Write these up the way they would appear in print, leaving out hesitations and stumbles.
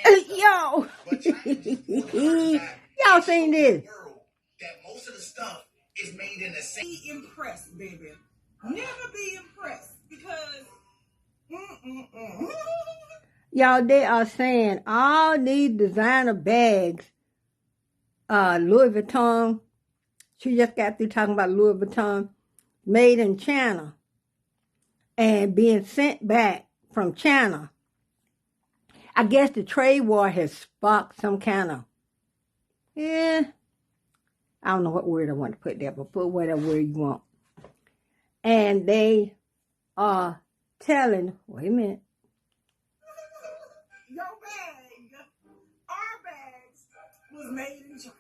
Yo, y'all seen this? That most of the stuff is made in the same. Be impressed, baby. Never be impressed because. Y'all, they are saying all these designer bags, Louis Vuitton. She just got through talking about Louis Vuitton, made in China, and being sent back from China. I guess the trade war has sparked some kind of, I don't know what word I want to put there, but put whatever word you want. And they are telling, wait a minute. Your bag, our bags, was made in China.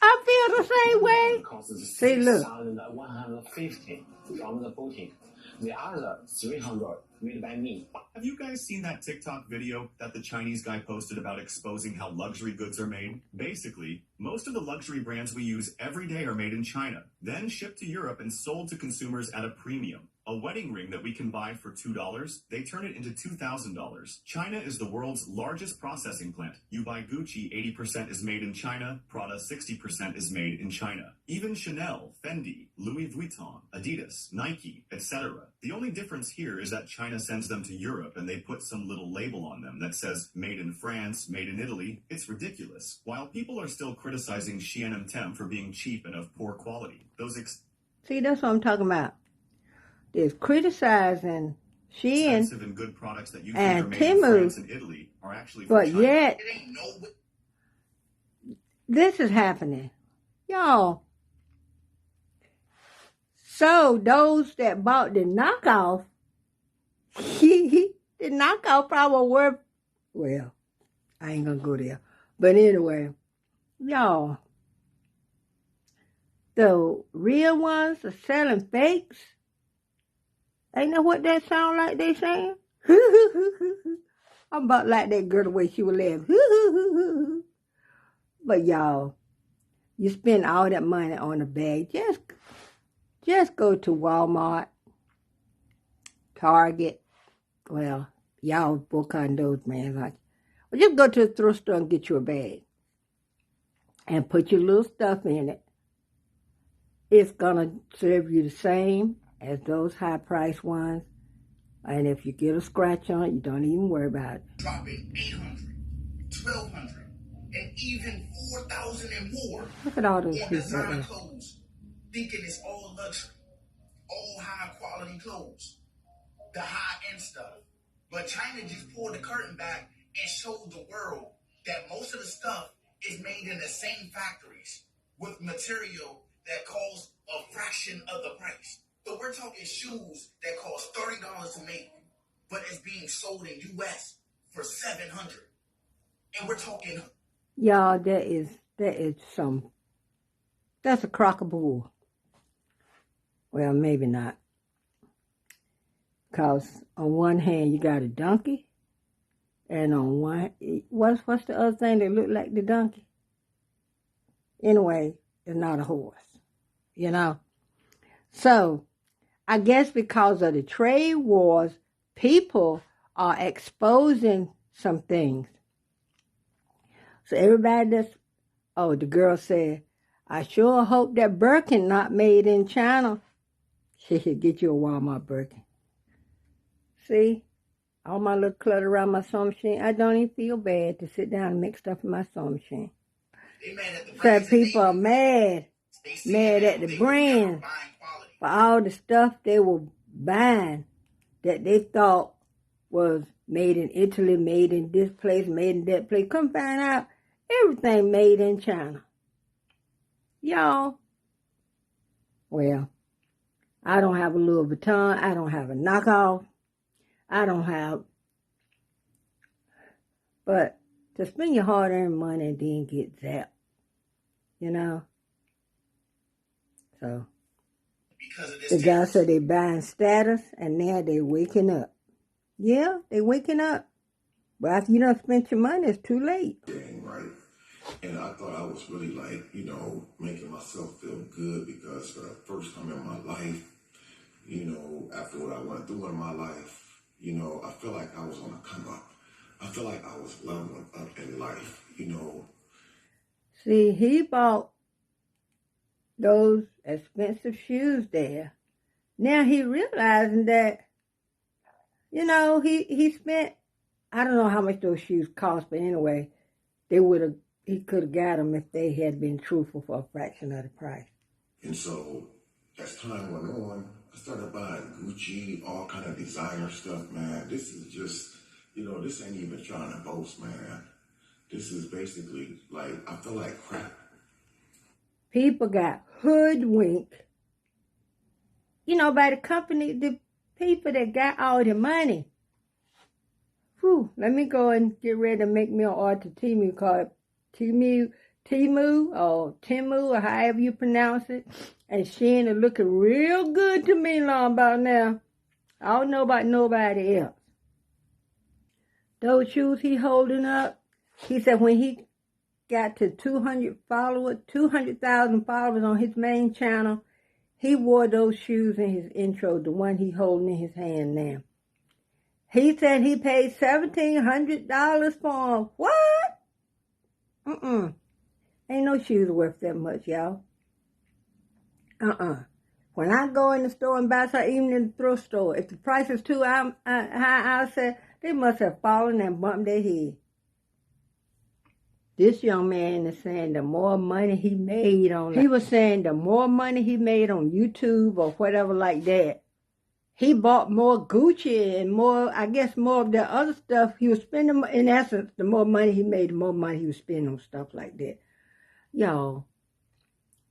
I feel the same way. See, look. 150 from the boutique. The other 300 made by me. Have you guys seen that TikTok video that the Chinese guy posted about exposing how luxury goods are made? Basically, most of the luxury brands we use every day are made in China, then shipped to Europe and sold to consumers at a premium. A wedding ring that we can buy for $2, they turn it into $2,000. China is the world's largest processing plant. You buy Gucci, 80% is made in China. Prada, 60% is made in China. Even Chanel, Fendi, Louis Vuitton, Adidas, Nike, etc. The only difference here is that China sends them to Europe and they put some little label on them that says made in France, made in Italy. It's ridiculous. While people are still criticizing H&M for being cheap and of poor quality, See, that's what I'm talking about. There's criticizing Shein expensive and good products that you think are made in France and Italy are actually from but China. Yet this is happening, y'all. So those that bought the knockoff, the knockoff probably were, well, I ain't gonna go there, but anyway, y'all, the real ones are selling fakes. Ain't that what that sound like they saying? I'm about like that girl the way she would laugh. But y'all, you spend all that money on a bag. Just go to Walmart, Target. Well, y'all book on those, man. Like, well, just go to the thrift store and get you a bag. And put your little stuff in it. It's going to serve you the same as those high-priced ones. And if you get a scratch on it, you don't even worry about it. Dropping 800, 1,200, and even 4,000 and more. Look at all those on people designer clothes, thinking it's all luxury, all high-quality clothes, the high-end stuff. But China just pulled the curtain back and showed the world that most of the stuff is made in the same factories with material that costs a fraction of the price. So we're talking shoes that cost $30 to make, but it's being sold in U.S. for $700. And we're talking, y'all, that's a crock of bull. Well, maybe not. Because on one hand, you got a donkey, and on one, what's the other thing that look like the donkey? Anyway, it's not a horse, you know? So, I guess because of the trade wars, people are exposing some things. So everybody the girl said, I sure hope that Birkin not made in China. She should get you a Walmart Birkin. See, all my little clutter around my sewing machine, I don't even feel bad to sit down and make stuff in my sewing machine. So people are mad at the brand for all the stuff they were buying that they thought was made in Italy, made in this place, made in that place. Come find out, everything made in China. Y'all, well, I don't have a Louis Vuitton. I don't have a knockoff. But to spend your hard-earned money and then get zapped, you know? So, the guy said they buying status, and now they waking up. Yeah, they waking up. But after you don't spend your money, it's too late. Right. And I thought I was really making myself feel good because for the first time in my life, after what I went through in my life, You know, I feel like I was on a come up. I feel like I was leveling up in life, you know. See, he bought those expensive shoes there. Now he realizing that, you know, he spent, I don't know how much those shoes cost, but anyway, he could have got them if they had been truthful for a fraction of the price. And so, as time went on, I started buying Gucci, all kind of designer stuff, man. This is just, you know, this ain't even trying to boast, man. This is basically like, I feel like crap. People got hoodwinked, you know, by the company, the people that got all the money. Whew, let me go and get ready to make me an order Temu called Temu or however you pronounce it. And Shein is looking real good to me long about now. I don't know about nobody else. Those shoes he holding up, he said when he got to 200,000 followers on his main channel, he wore those shoes in his intro, the one he holding in his hand now. He said he paid $1,700 for them. What? Ain't no shoes worth that much, y'all. When I go in the store and buy something, even in the thrift store, if the price is too high, I'll say, they must have fallen and bumped their head. This young man is saying the more money he made on, he was saying the more money he made on YouTube or whatever like that, he bought more Gucci and more, I guess more of the other stuff he was spending. In essence, the more money he made, the more money he was spending on stuff like that. Y'all,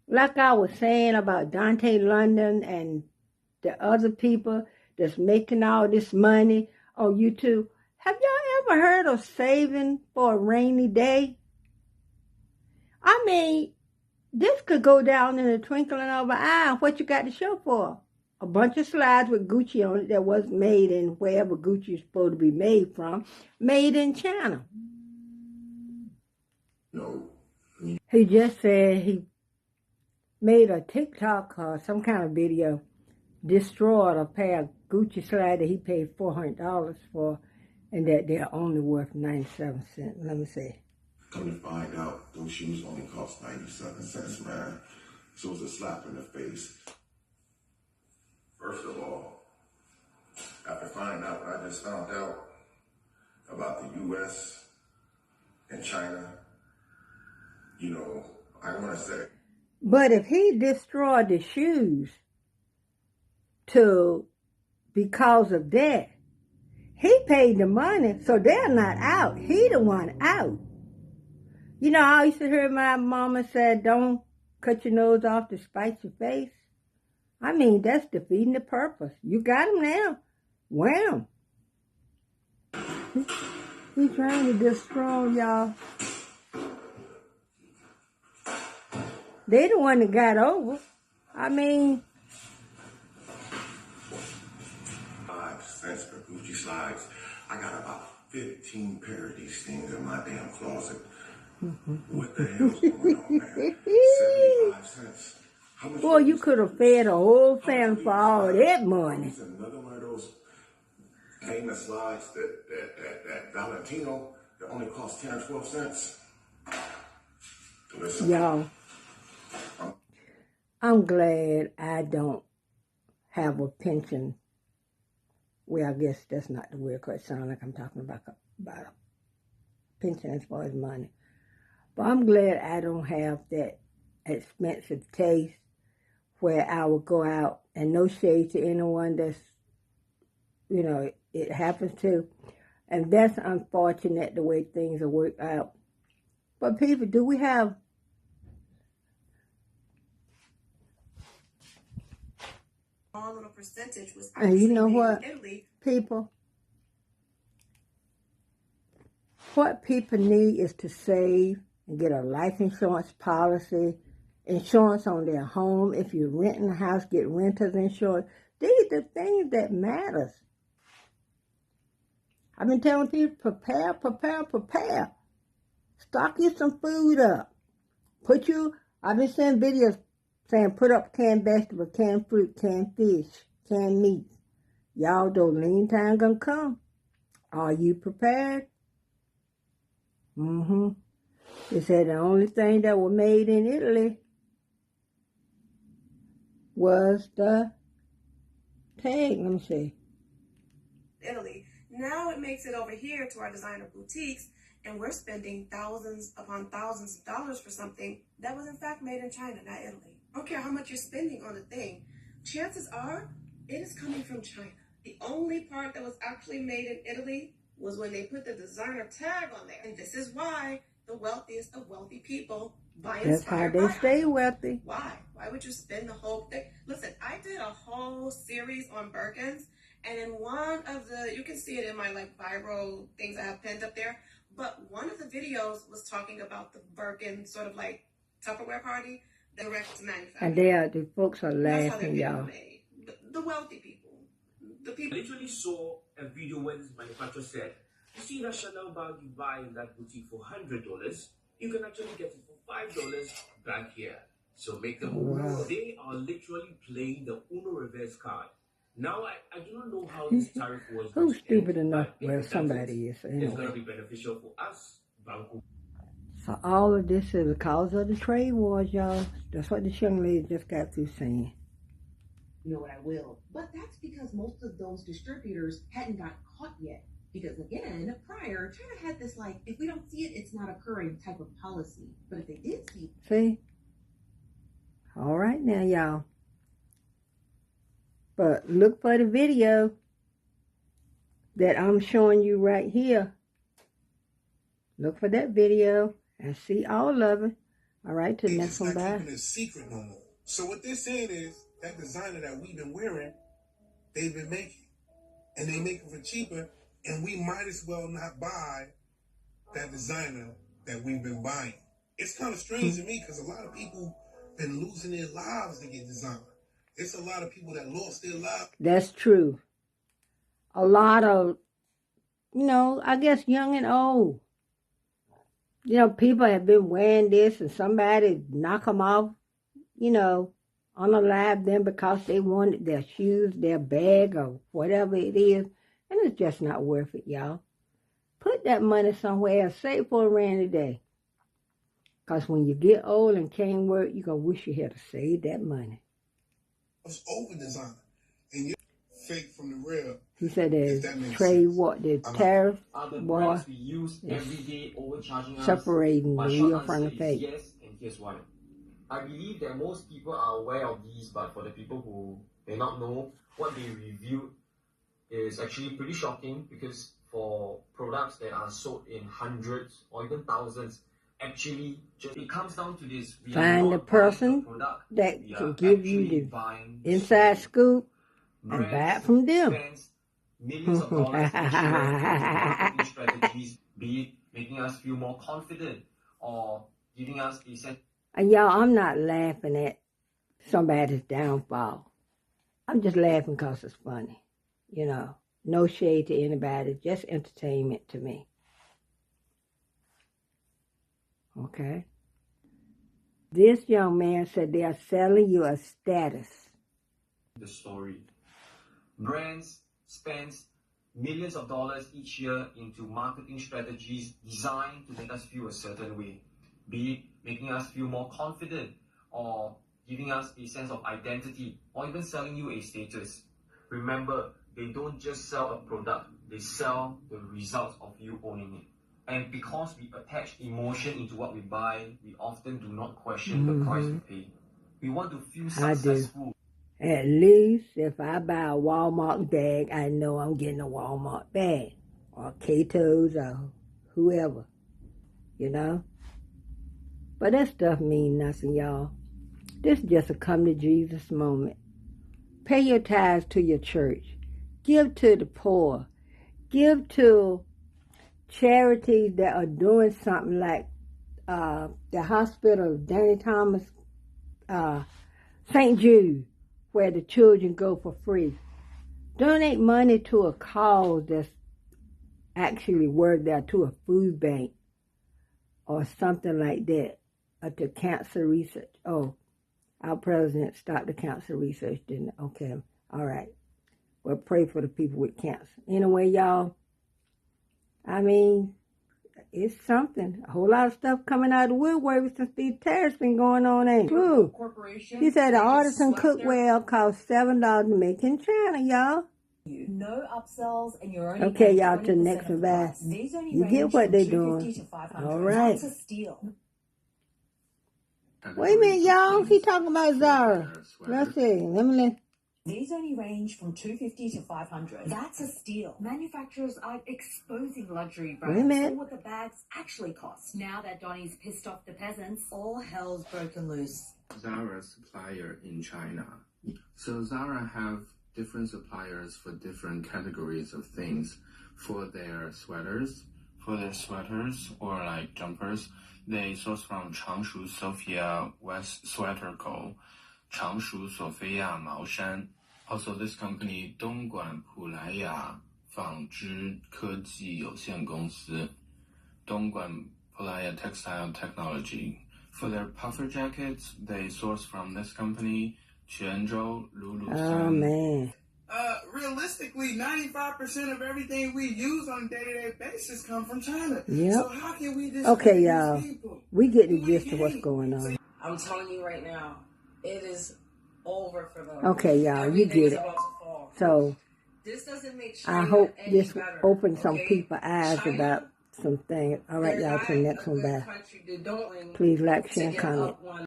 like I was saying about Dante London and the other people that's making all this money on YouTube, have y'all ever heard of saving for a rainy day? I mean, this could go down in the twinkling of an eye. What you got to show for? A bunch of slides with Gucci on it that wasn't made in wherever Gucci is supposed to be made from, made in China. No. He just said he made a TikTok or some kind of video, destroyed a pair of Gucci slides that he paid $400 for, and that they're only worth 97 cents. Let me see. Come to find out, those shoes only cost 97 cents, man. So it was a slap in the face. First of all, after finding out what I just found out about the U.S. and China, you know, I want to say. But if he destroyed the shoes because of that, he paid the money, so they're not out. He the one out. You know, I used to hear my mama say, don't cut your nose off to spite your face. I mean, that's defeating the purpose. You got him now. Wear him. He's trying to destroy y'all. They the one that got over. I mean, 5 cents for Gucci slides. I got about 15 pair of these things in my damn closet. What the hell's going on, man? 75 cents. Boy, you could have fed a whole family for all that money. Another one of those famous slides that Valentino that only cost 10 or 12 cents. Listen. Y'all, I'm glad I don't have a pension. Well, I guess that's not the word, because it sounds like I'm talking about a pension as far as money. But I'm glad I don't have that expensive taste where I would go out, and no shade to anyone that's, you know, it happens to. And that's unfortunate the way things are worked out. But people, do we have little percentage was and you know what, Italy. people? What people need is to save and get a life insurance policy, insurance on their home. If you're renting a house, get renter's insurance. These are the things that matters. I've been telling people, prepare. Stock you some food up. I've been seeing videos saying put up canned vegetables, canned fruit, canned fish, canned meat. Y'all, though, lean time gonna come. Are you prepared? They said the only thing that was made in Italy was the tag. Let me see. Italy. Now it makes it over here to our designer boutiques, and we're spending thousands upon thousands of dollars for something that was in fact made in China, not Italy. I don't care how much you're spending on a thing. Chances are it is coming from China. The only part that was actually made in Italy was when they put the designer tag on there. And this is why the wealthiest of wealthy people buy inspired. That's how they stay wealthy. Why? Why would you spend the whole thing? Listen, I did a whole series on Birkins, and in one of the, you can see it in my like viral things I have pinned up there, but one of the videos was talking about the Birkin sort of like Tupperware party, direct manufacturer. And the folks are laughing, y'all. The wealthy people. The people. I literally saw a video where this manufacturer said, you see that Chanel bag you buy in that boutique for $100, you can actually get it for $5 back here. So make them. Wow. They are literally playing the Uno reverse card. Now I do not know how this tariff was. Who's stupid enough? Well, somebody is. It's going to be beneficial for us, Banco. So all of this is because of the trade wars, y'all. That's what this young lady just got through saying. You know what, I will. But that's because most of those distributors hadn't got caught yet. Because again, prior, China had this like, if we don't see it, it's not occurring type of policy. But if they did see it. See? All right now, y'all. But look for the video that I'm showing you right here. Look for that video and see all of it. All right, till the next one. Bye. Keeping it secret no more. So what they're saying is that designer that we've been wearing, they've been making, and they make it for cheaper, and we might as well not buy that designer that we've been buying. It's kind of strange to me because a lot of people been losing their lives to get designer. It's a lot of people that lost their lives. That's true. A lot of, I guess young and old. People have been wearing this and somebody knock them off, unalive them because they wanted their shoes, their bag, or whatever it is. And it's just not worth it, y'all. Put that money somewhere else. Save for a rainy day. Because when you get old and can't work, you're going to wish you had to save that money. It's over designer. And you're fake from the real. He said there's trade war, the tariffs, war, we use every day overcharging us, separating the real from the fake. Yes, and here's why. I believe that most people are aware of these, but for the people who may not know, what they reviewed is actually pretty shocking, because for products that are sold in hundreds or even thousands, actually just it comes down to this. Find the person that can give you the inside scoop and buy it from them. Millions of dollars marketing strategies, be it making us feel more confident or giving us a sense. And y'all, I'm not laughing at somebody's downfall. I'm just laughing because it's funny. No shade to anybody, just entertainment to me. Okay? This young man said they are selling you a status. The story. Brands spends millions of dollars each year into marketing strategies designed to make us feel a certain way, be it making us feel more confident or giving us a sense of identity or even selling you a status. Remember, they don't just sell a product, they sell the results of you owning it. And because we attach emotion into what we buy, we often do not question the price we pay. We want to feel successful. At least if I buy a Walmart bag, I know I'm getting a Walmart bag. Or Cato's or whoever. But that stuff means nothing, y'all. This is just a come to Jesus moment. Pay your tithes to your church. Give to the poor. Give to charities that are doing something like the hospital, Danny Thomas, St. Jude, where the children go for free. Donate money to a cause that's actually worked there, to a food bank or something like that, or to cancer research. Oh, our president stopped the cancer research, didn't it? Okay, all right. Well, pray for the people with cancer. Anyway, y'all, I mean, it's something. A whole lot of stuff coming out of the woodwork since these tariffs been going on, ain't true. He said the artisan cookware costs $7 to make in China, y'all. No upsells, and you're only Okay, paying y'all, to the 20% next of the one, bye. price. These only You range get what from they $250 doing. to $500. All right. That's a steal. Wait a minute, y'all. He talking about Zara. Let's see. Let me. These only range from $250 to $500. That's a steal. Manufacturers are exposing luxury Wait a brands minute. for what the bags actually cost. Now that Donnie's pissed off the peasants, all hell's broken loose. Zara supplier in China. So Zara have different suppliers for different categories of things. For their sweaters or like jumpers, they source from Changshu Sophia West Sweater Co., Changshu Sophia Maoshan. Also, this company 东莞普莱雅纺织科技有限公司，东莞普莱雅 Textile Technology. For their puffer jackets, they source from this company, Quanzhou Lulusan. Oh, man. Realistically, 95% of everything we use on a day-to-day basis come from China. Yep. So how can we discredit Okay, these y'all. people? We get the gist of what's going on. I'm telling you right now, it is over for them. Okay, y'all. You Everything get is it. about to fall. So, This doesn't make China I hope any this better, opens some okay? people's eyes China, about some things. All right, they're y'all. not Till the next a one. good Bye. country. They don't Please like, to share, and get comment. up one